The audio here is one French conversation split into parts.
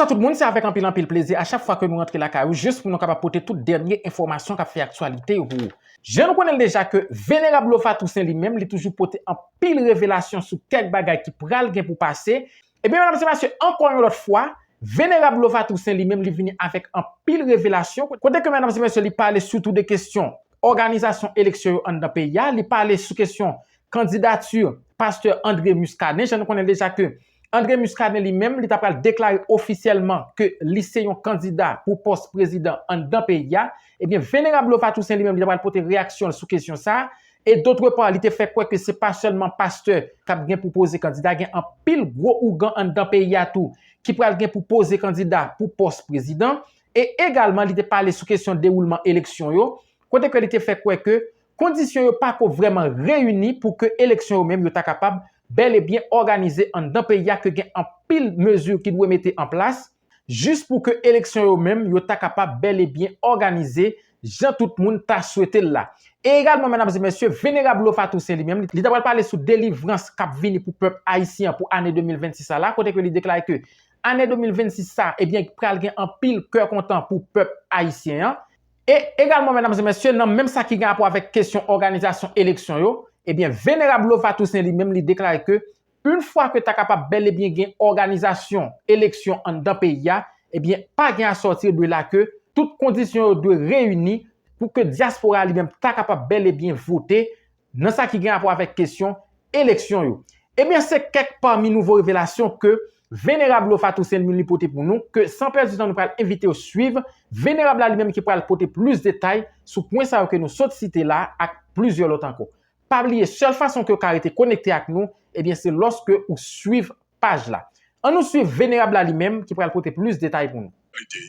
Bonsoir tout le monde, c'est avec un pile plaisir à chaque fois que nous rentrons la caillou, juste pour nous capables porter toute dernière information qui a fait actualité pour vous. Je nous connais déjà que Vénérable Lofa Toussaint lui-même, il toujours porté en pile révélation sur quelques bagages qui pral gen pour passer. Et bien, mesdames et messieurs, encore une autre fois, Vénérable Lofa Toussaint lui-même, il venu avec en pile révélation. Côté que, mesdames et messieurs, il parlait surtout des questions organisation élection en dans le pays, il parlait sur question candidature pasteur André Muscadet. Je nous connais déjà que André Muscadet lui-même, il a déclaré officiellement que lycée un candidat pour poste président en dans pays. Eh bien, Vénérable Lofa Toussaint lui-même, il a porté réaction sur question ça. Et d'autre part, il a fait quoi que c'est pas seulement pasteur qui a bien pour poser candidat, il y a un pile gros ougan en dans pays tout qui pral bien pour poser candidat pour poste président. Et également, il a parlé sur question déroulement élection yo. Côté que il a fait quoi que conditions yo pas vraiment réunies pour que élection même yo ta capable bel et bien organisé en d'un pays que gen en pile mesure qui doit mettre en place juste pour que élection yo même yo ta capable bel et bien organisé Jean tout le monde t'a souhaité là. Et également mesdames et messieurs, Vénérable Lofa Toussaint lui-même, il t'a parlé sur délivrance cap vini pour peuple haïtien pour année 2026 ça là côté que il déclare que année 2026 ça et bien pral gen en pile cœur content pour peuple haïtien. Et également mesdames et messieurs, non même ça qui gagne rapport avec question organisation élection yo, eh bien, Vénérable Lofa Toussaint lui-même lui déclare que une fois que tu es capable bel et bien gagner organisation, élection en dans pays, eh bien, pas gain à sortir de là que toutes conditions doivent réunies pour que diaspora lui-même ta capable bel et bien voter dans ça qui gagne rapport avec question élection yo. Eh bien, c'est quelques parmi nouveaux révélations que Vénérable Lofa Toussaint lui porter pour nous que sans perdre du temps nous allons inviter au suivre Vénérable lui-même qui pourra porter plus de détails sur point ça que nous saute citer là avec plusieurs autres encore. Pas oublier, seule façon que vous arrêtez connecté avec nous, eh bien, c'est lorsque vous suivez page là. On nous suit Vénérable à lui-même qui pourra apporter plus de détails pour nous.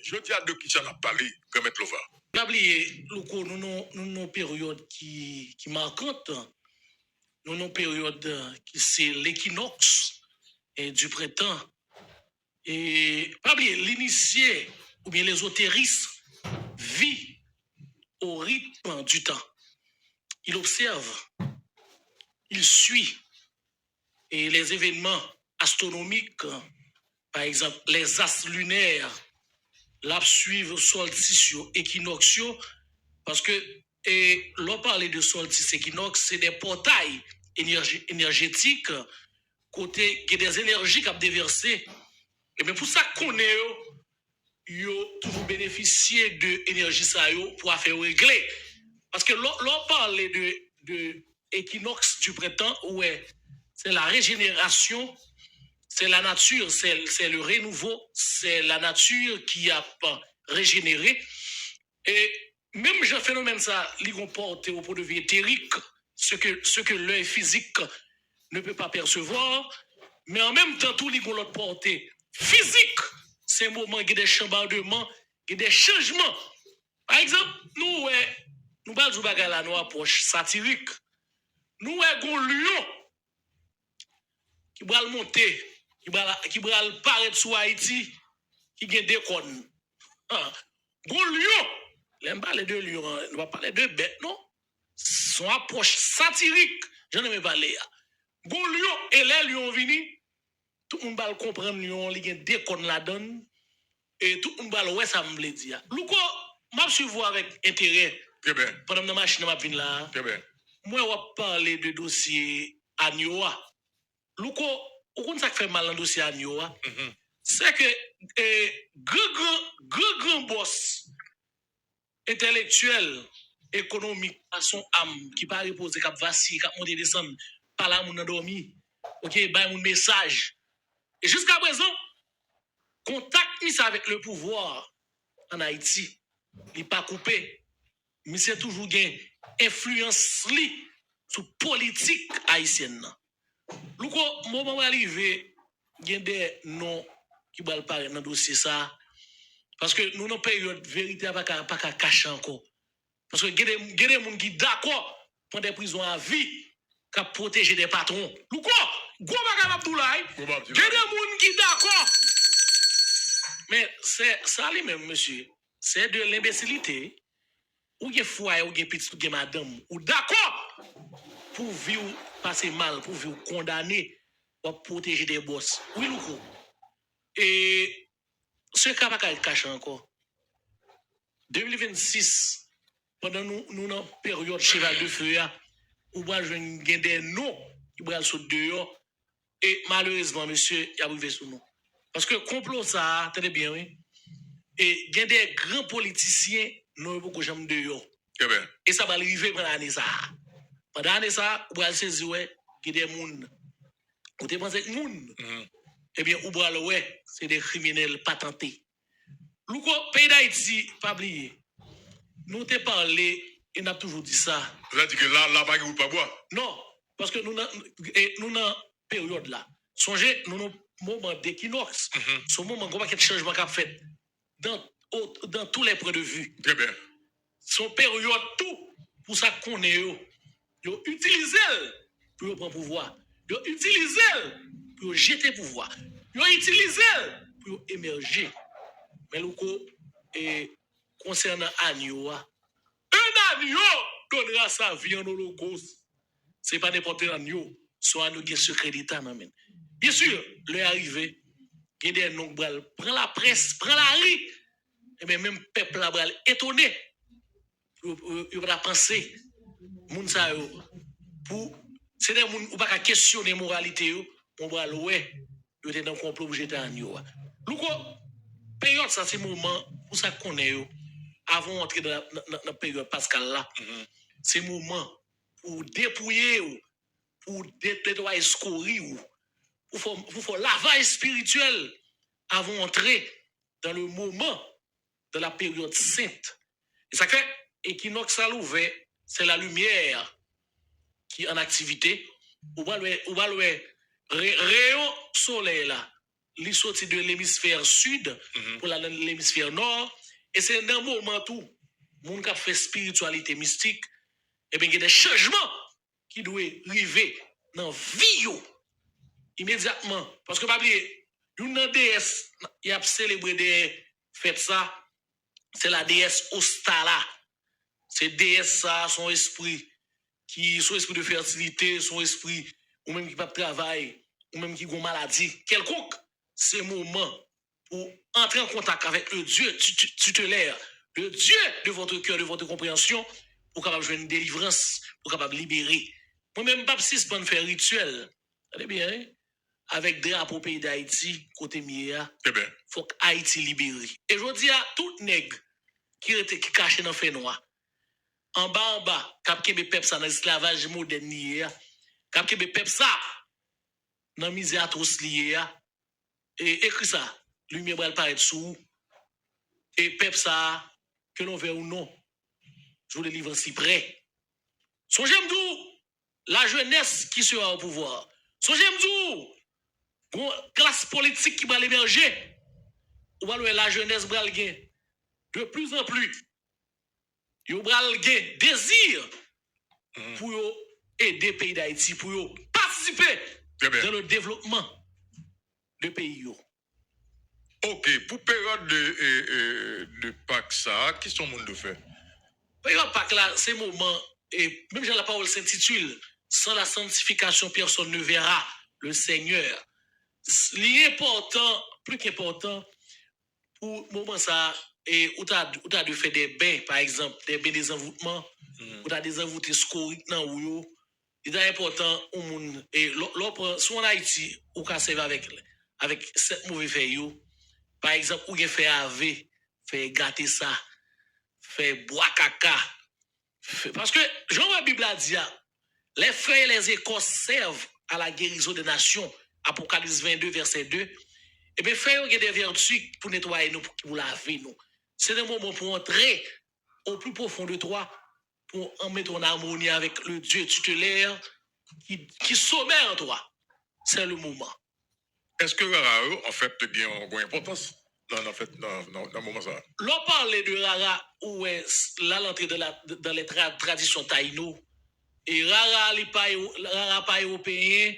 Je dis à deux qui s'en a parlé, comme M. Lova. Pas oublier, nous avons une période qui marquante. Nous avons une période qui c'est l'équinoxe du printemps. Et pas oublier, l'initié ou bien l'ésotérisme vit au rythme du temps. Il observe, il suit et les événements astronomiques, par exemple les astres lunaires, la suivent solstice, équinoxiaux, parce que l'on parle de solstice équinoxe, c'est des portails énergétiques, côté qui des énergies qui ont déversé. Et bien pour ça qu'on est, yo toujours bénéficier de énergie ça pour faire régler. Parce que l'on parle de équinoxe du printemps, ouais, c'est la régénération, c'est la nature, c'est le renouveau, c'est la nature qui a régénéré. Et même ce phénomène ça, il comporte au point de vue éthérique, ce que l'œil physique ne peut pas percevoir, mais en même temps, tout les l'autre portée physique, c'est un moment qui a des chambardements, qui a des changements. Par exemple, nous parlons du bagage là, nous approche satirique. Nous avons un lion qui va monter, qui va paraître sur Haïti, qui a des cônes. Un lion, on ne parle de lion, on va parler de bête, non? Son approche satirique, je ne vais pas parler. Un lion, et les lions viennent, tout le monde va comprendre lion, il y a des cônes là-dedans, et tout le monde va ouais ça me dire. Louko, m'a suivre avec intérêt. Très bien. Pendant que la machine m'a venu là. Très bien. Moi, on va parler de dossier Agnoa. Louko, où qu'on ça fait mal dans le dossier Agnoa? C'est que grand boss intellectuel, économique, à son âme, qui pas reposer, qui vacille, qui monter descendre, par là, mon endormi, ok, bah, mon message. Et jusqu'à présent, contact mis avec le pouvoir en Haïti, il n'est pas coupé, mais c'est toujours gain influence li sur politique haïtienne. Louko, moment arrivé, il y a des noms qui vont parler dans le dossier ça. Parce que nous, dans une période vérité, pas qu'à cacher encore. Parce que il y a des gens qui sont d'accord pour des prisons à vie, qui protéger des patrons. Louko, gros bagage Abdoulaye, il y a des gens qui sont d'accord. Mais c'est ça lui-même, monsieur. C'est de l'imbécilité. Ou il y a foyer, ou il y a petit, ou il y a madame. Ou d'accord pour vivre passer mal, pour vivre condamné, pour protéger des boss. Oui, Louko. Et ce cas pas caché encore. 2026, pendant nous dans période cheval de feu, ou va joindre des noms qui vont sauter dehors. Et malheureusement, monsieur, il a arrivé sous nous. Parce que complot ça, tenez bien, oui. Et il y a des grands politiciens, nous beaucoup jamais dehors. Très bien. Et ça va arriver pendant l'année ça. Pendant l'année ça, vous allez saisir, ouais, il y a des gens. Vous te pensez que les gens, eh bien, ou bien, ouais, c'est des criminels patentés. Louko, pays d'Haïti, pas oublier. Nous te parlé, et nous avons toujours dit ça. Vous avez dit que là, pas ou pas boire. Non, parce que nous dans période là. Songez, nous avons moment d'équinoxe. Ce moment, il y a quelque changement qui a fait dans tous les points de vue. Très bien. Son période tout pour ça qu'on est yo. Yo utilisé pour prendre pouvoir. Yo utilisé pour jeter pouvoir. Yo utilisé pour émerger. Mais louko et concernant agneau, un agneau donnera sa vie en holocauste. C'est pas n'importe quel agneau, soit nous qui secret d'État. Bien sûr, le arrivé, il y a des noms prend la presse, prend la rue, et bien même peuple là étonné. Il va penser, moun sa yo, pour c'est des moun ou pas questionner moralité yo, on va ouais, yo était dans complot pour jeter agneau. Louko période ça c'est moment pour ça qu'on est yo avant d'entrer dans la période Pascal là. C'est moment pour dépouiller pour nettoyer scorir pour faire lavage spirituel avant d'entrer dans le moment de la période sainte. Et ça fait équinoxe à l'ouvert, c'est la lumière qui est en activité. Ou va le rayon soleil là, il sorti de l'hémisphère sud pour l'hémisphère nord. Et c'est dans un moment où monde qui fait spiritualité mystique, et bien il y a des changements qui doivent arriver dans la vie immédiatement. Parce que, pas oublier, une déesse, il a célébré des fêtes ça, c'est la déesse Ostala. C'est déesse ça, son esprit de fertilité, son esprit, ou même qui pas travail, ou même qui a une maladie, quelconque, c'est le moment pour entrer en contact avec le Dieu tutélaire, le Dieu de votre cœur, de votre compréhension, pour capable jouer une délivrance, pour capable libérer. Moi-même, pas si c'est faire rituel. Allez bien, hein? Avec drapeau pays d'Haïti, côté Mia, Très bien. faut que Haïti libéré. Et je dis à tout nègre qui cache dans le fait noir, en bas, cap kebe pep ça dans l'esclavage moderne, cap kebe pep ça dans misère atroce lié, et écrit ça, lumière va paraître sous, et pep ça, que l'on veut ou non, je vous le livre si près. Songez m'dou, la jeunesse qui sera au pouvoir. Songez m'dou, classe politique qui va l'émerger. Ou va la jeunesse va le de plus en plus. Yo va le désir pour aider le pays d'Haïti, pour participer dans le développement du pays. Ok, pour période de Pâques, ça, qu'est-ce que le monde fait? Période Pâques là, c'est moment, et même si la parole s'intitule, sans la sanctification, personne ne verra le Seigneur. L'important, plus qu'important, pour moment ça, et où t'as de faire des bains, par exemple, des bains des envoûtements, où t'as des envoûtés scoriques dans ou il est important au monde, et l'autre, si en Haïti, ou qu'à servir avec cette mauvaise fait par exemple, ou fait AV, fait gâter ça, fait boire caca. Parce que, Jean la Bible a dit, les feuilles et les écorces servent à la guérison des nations. Apocalypse 22, verset 2. Et bien, feuilles ont des vertus pour nettoyer nous, pour laver nous. C'est un moment pour entrer au plus profond de toi, pour en mettre en harmonie avec le Dieu tutélaire qui sommeille en toi. C'est le moment. Est-ce que Rara, en fait, il y a une importance dans le moment ça? L'on parle de Rara, où est l'entrée dans les traditions taïno. Et Rara, pas européen,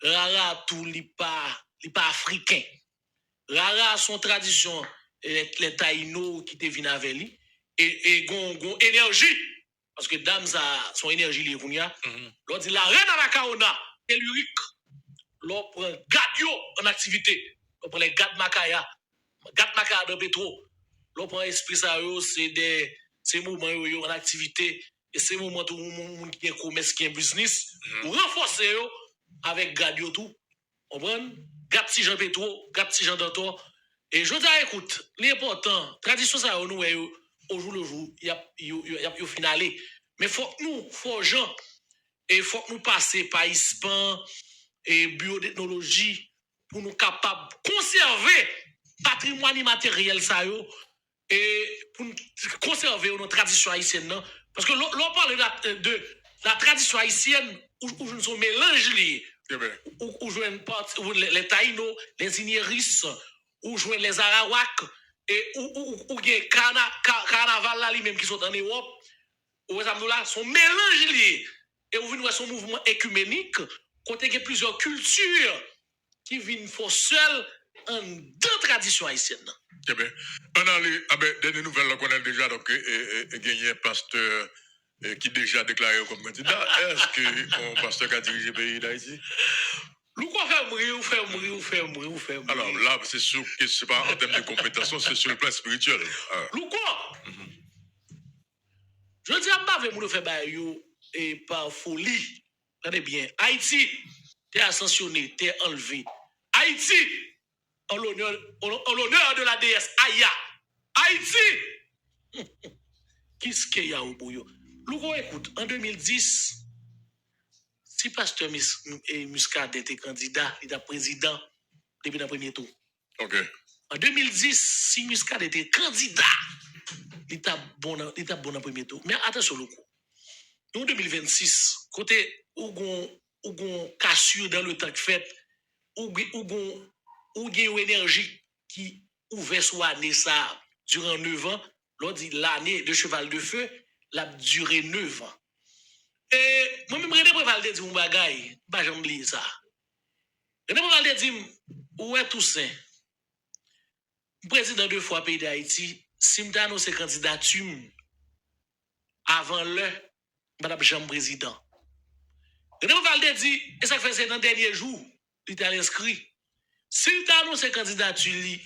Rara, tout, n'est pas africain. Rara, son tradition, les taïno qui te viennent avec lui, et gon énergie. Parce que dame, ça, son énergie, les gounia. L'on dit la reine à la kaona, tellurique. L'on prend gadio en activité. On prend les gades makaya. Gat Makar de Petro, l'on prend esprit ça, c'est moments en activité, et c'est moments où on qui est commerce, qui est business, ou renforcer avec Gadio tout. On prend Gat Petit Jean Petro, Gat Petit Jean Dantor. Et je dis, écoute, l'important, tradition ça, nous, au jour le jour, il y a finalé. Mais faut que nous, faut gens, et faut que nous passer par ISPAN et biotechnologie pour nous capables de conserver patrimoine immatériel ça et pour conserver notre tradition haïtienne. Non? Parce que l'on parle de la tradition haïtienne où nous sommes mélangés, où jouent les Taïnos, les Inéris, où jouent les Arawaks, et où il y a carnaval là lui-même qui sont en Europe, où les Amdoula sont mélangés. Et où nous son mouvement écuménique, côté que plusieurs cultures qui viennent pour seules en deux traditions haïtiennes. Eh bien, on a des nouvelles qu'on a déjà donc gagné un pasteur qui déjà déclaré comme candidat. Est-ce que un pasteur qui a dirigé le pays d'Haïti? Nous quoi faire mourir. Alors là, c'est sûr que c'est pas en termes de compétences, c'est sur le plan spirituel. Nous quoi? Je dis à ma nous faire bail et par folie. Regardez bien, Haïti, t'es ascensionné, t'es enlevé. Haïti, en l'honneur de la déesse Aya. Haïti! Qu'est-ce qu'il y a au bouillon? Louko, écoute, en 2010, si Pasteur Muscadet était candidat, il était président depuis le premier tour. Ok. En 2010, si Muscadet était candidat, il était bon dans le premier tour. Mais attention, Louko. En 2026, côté où on cassure dans le temps de fête, où on une énergie qui ouvert sur l'année ça durant 9 ans, l'on dit l'année de cheval de feu, l'a duré 9 ans. Et moi-même, René Prévalde dit mon bagay, bah j'aime lire ça. René Prévalde dit, ouais Toussaint, président 2 fois pays d'Haïti, si m'ta annoncé candidature avant le Madame Jean président. René Prévalde dit, et ça fait c'est dans le dernier jour, il était inscrit. S'il t'a annoncé candidature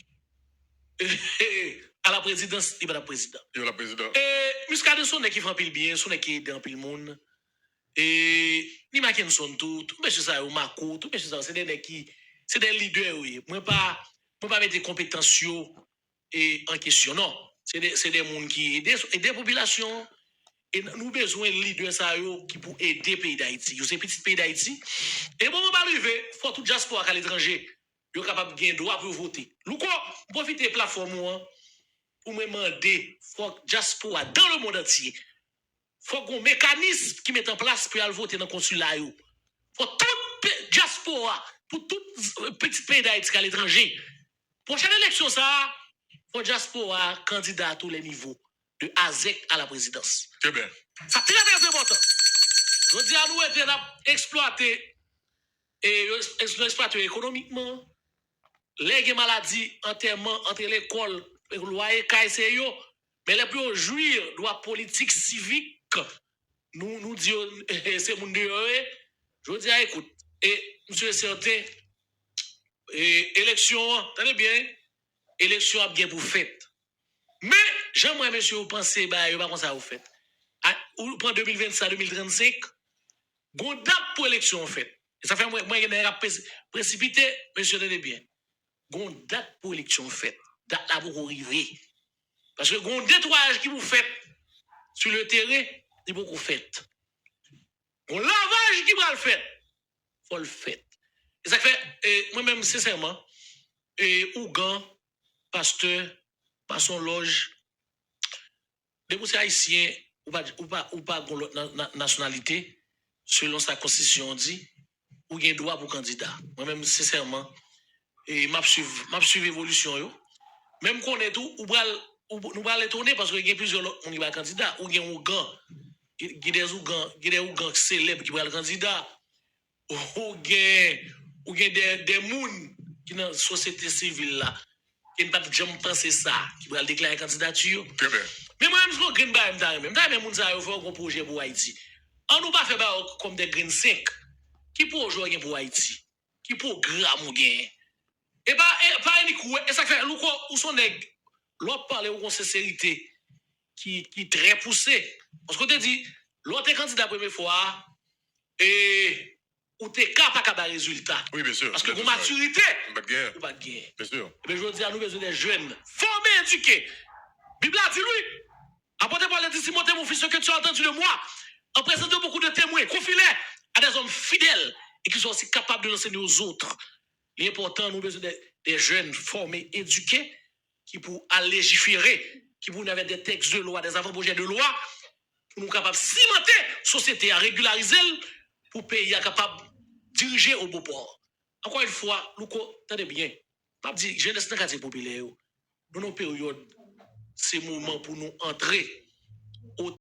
à la présidence, il va la président. Il va la président. Et Muscadet son qui fait pile bien, son qui aide en pile monde. Et ni Maken son tout monsieur ça ou Marco, tout monsieur ça c'est des leaders oui. Moi pas mettre des compétences et en question non. C'est des monde qui aident des populations et nous besoin de leaders ça qui pour aider pays d'Haïti. C'est petit pays d'Haïti. Et bon on va arriver, faut tout diaspora à l'étranger. Yo capable de gagner droit pour voter. Louko, profitez de la plateforme pour me demander faut diaspora dans le monde entier. Faut qu'on mécanisme qui met en place pour aller voter dans le consulat. Faut tout diaspora, pour tout petit pays d'Haïti à l'étranger. Prochaine élection ça, faut diaspora candidat à tous les niveaux de AZEC à la présidence. Très bien. Ça très important. Je dis à nous exploiter économiquement les maladies enterrement entre l'école et le loyer KSEO, mais les plus jouir droit politique civique nous disons c'est mon dieu je dis écoute et monsieur certain élection tenez bien élection a bien pour fête mais j'aimerais monsieur vous pensez bah pas comme ça vous faites ou prend 2025 2035 gon date pour élection en fait et ça fait moi précipité monsieur tenez bien gon date pour élection en fait date là pour arriver parce que gon nettoyage qui vous faites sur le terrain c'est beaucoup fait gon lavage qui va le faire faut le faire et ça fait moi-même sincèrement Ougan pasteur par son loge des haïtiens ou pas nationalité selon sa constitution dit ou gain droit pour candidat moi-même sincèrement et m'a suivre évolution yo même qu'on est tout ou nous va les tourner parce que il y a plusieurs on y va candidat ou gain Ougan il y a des Ougan célèbres qui va le candidat ou gain des moun qui dans société civile là qui ne pas jamais penser ça qui va déclarer candidature. Très bien. Mais moi même ce green ba même moun ça faut un projet pour Haïti. On nous pas faire comme des green 5 qui pour jouer pour Haïti, qui programme ou gain. Et pas et ça fait nous ou son nèg l'autre parler ou sincérité qui très poussé parce qu'on te dit l'autre candidat première fois et ou t'es capable de résultat. Oui, bien sûr. Parce que pour maturité, pas de guerre. pas de guerre. Bien sûr. Mais je veux dire, nous besoin des jeunes formés, éduqués. Bible a dit lui. Apportez par les Timothée, mon fils, ce que tu as entendu de moi, en présence de beaucoup de témoins, confie-les à des hommes fidèles et qui sont aussi capables de l'enseigner aux autres. L'important, nous besoin des jeunes formés, éduqués, qui pour légiférer, qui pour avoir des textes de loi, des avant-projets de loi, pour nous capables de cimenter la société, à régulariser, pour pays à capable de diriger au beau port. Encore une fois, nous attendez bien. Je dis, jeunesse n'est pas populaire. Nous, nos périodes, c'est le moment pour nous entrer au